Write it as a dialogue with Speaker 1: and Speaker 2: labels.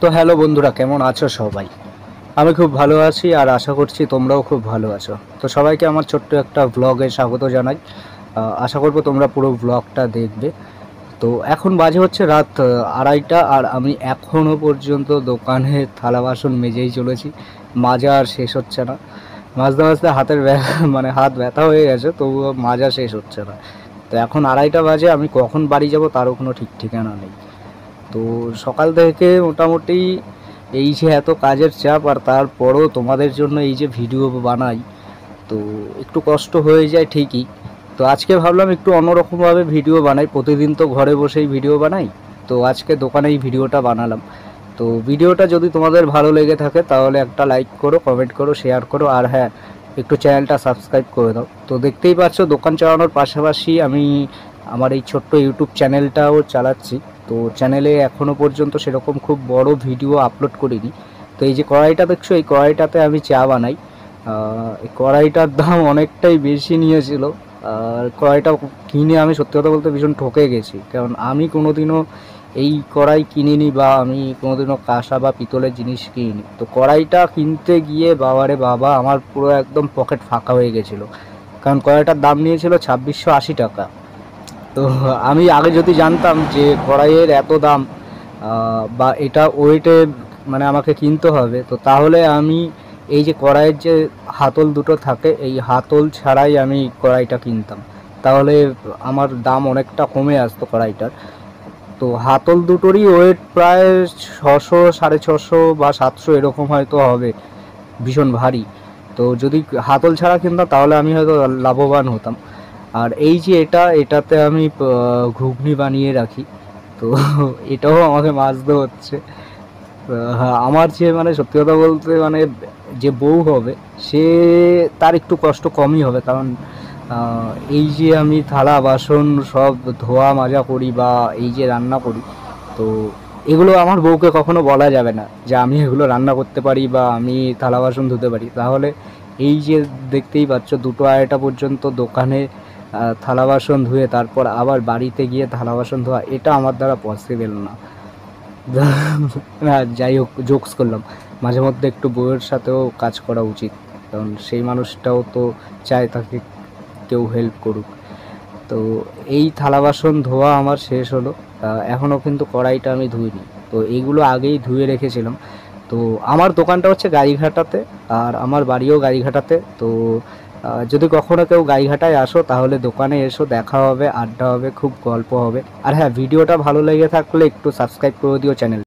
Speaker 1: তো হ্যালো বন্ধুরা, কেমন আছো সবাই? আমি খুব ভালো আছি আর আশা করছি তোমরাও খুব ভালো আছো। তো সবাইকে আমার ছোট্ট একটা ব্লগে স্বাগত জানাই। আশা করব তোমরা পুরো ব্লগটা দেখবে। তো এখন বাজে হচ্ছে রাত 2:30 আর আমি এখনও পর্যন্ত দোকানে থালা বাসন মেজেই চলেছি। মাজা আর শেষ হচ্ছে না। মাজতে মাজতে মানে হাত ব্যথা হয়ে গেছে, তবুও মাজা শেষ হচ্ছে না। তো এখন 2:30 বাজে, আমি কখন বাড়ি যাব তারও কোনো ঠিক ঠিকানা নেই। তো সকাল থেকে মোটামুটি এই যে এত কাজের চাপ, আর তারপরও তোমাদের জন্য এই যে ভিডিও বানাই, তো একটু কষ্ট হয়ে যায় ঠিকই। তো আজকে ভাবলাম একটু অন্যরকমভাবে ভিডিও বানাই। প্রতিদিন তো ঘরে বসেই ভিডিও বানাই, তো আজকে দোকানেই ভিডিওটা বানালাম। তো ভিডিওটা যদি তোমাদের ভালো লেগে থাকে তাহলে একটা লাইক করো, কমেন্ট করো, শেয়ার করো, আর হ্যাঁ, একটু চ্যানেলটা সাবস্ক্রাইব করে দাও। তো দেখতেই পাচ্ছ, দোকান চালানোর পাশাপাশি আমি আমার এই ছোট্ট ইউটিউব চ্যানেলটাও চালাচ্ছি। তো চ্যানেলে এখনও পর্যন্ত সেরকম খুব বড় ভিডিও আপলোড করিনি। তো এই যে কড়াইটা দেখছো, এই কড়াইটাতে আমি চা বানাই। এই কড়াইটার দাম অনেকটাই বেশি নিয়েছিল। আর কড়াইটা কিনে আমি সত্যি কথা বলতে ভীষণ ঠকে গেছি, কারণ আমি কোনোদিনও এই কড়াই কিনিনি, বা আমি কোনোদিনও কাঁসা বা পিতলের জিনিস কিনিনি। তো কড়াইটা কিনতে গিয়ে বাবারে বাবা, আমার পুরো একদম পকেট ফাঁকা হয়ে গেছিলো, কারণ কড়াইটার দাম নিয়েছিল 2680 টাকা। তো আমি আগে যদি জানতাম যে কড়াইয়ের এত দাম, বা এটা ওয়েটে মানে আমাকে কিনতে হবে, তো তাহলে আমি এই যে কড়াইয়ের যে হাতল দুটো থাকে, এই হাতল ছাড়াই আমি কড়াইটা কিনতাম। তাহলে আমার দাম অনেকটা কমে আসতো কড়াইটার। তো হাতল দুটোরই ওয়েট প্রায় 600, 650 বা 700 এরকম হয়তো হবে, ভীষণ ভারী। তো যদি হাতল ছাড়া কিনতাম তাহলে আমি হয়তো লাভবান হতাম। আর এই যে এটাতে আমি ঘুগনি বানিয়ে রাখি, তো এটাও আমাকে মাজতে হচ্ছে। হ্যাঁ, আমার যে মানে সত্যি কথা বলতে মানে যে বউ হবে, সে তার একটু কষ্ট কমই হবে, কারণ এই যে আমি থালা বাসন সব ধোয়া মাজা করি বা এই যে রান্না করি, তো এগুলো আমার বউকে কখনো বলা যাবে না যে আমি এগুলো রান্না করতে পারি বা আমি থালা বাসন ধুতে পারি। তাহলে এই যে দেখতেই পাচ্ছ 2টা 2:30 পর্যন্ত দোকানে থালা বাসন ধুয়ে তারপর আবার বাড়িতে গিয়ে থালা বাসন ধোয়া, এটা আমার দ্বারা পসিবল না। না, যাই হোক, জোকস করলাম। মাঝে মধ্যে একটু বউয়ের সাথেও কাজ করা উচিত, কারণ সেই মানুষটাও তো চায় তাকে কেউ হেল্প করুক। তো এই থালা বাসন ধোয়া আমার শেষ হলো। এখনও কিন্তু কড়াইটা আমি ধুইনি। তো এইগুলো আগেই ধুয়ে রেখেছিলাম। তো আমার দোকানটা হচ্ছে গাইঘাটাতে, আর আমার বাড়িও গাইঘাটাতে। তো যদি কখনো কেউ গাইঘাটায় আসো তাহলে দোকানে এসো, দেখা হবে, আড্ডা হবে, খুব গল্প হবে। আর হ্যাঁ, ভিডিওটা ভালো লেগে থাকলে একটু সাবস্ক্রাইব করে দিও চ্যানেল।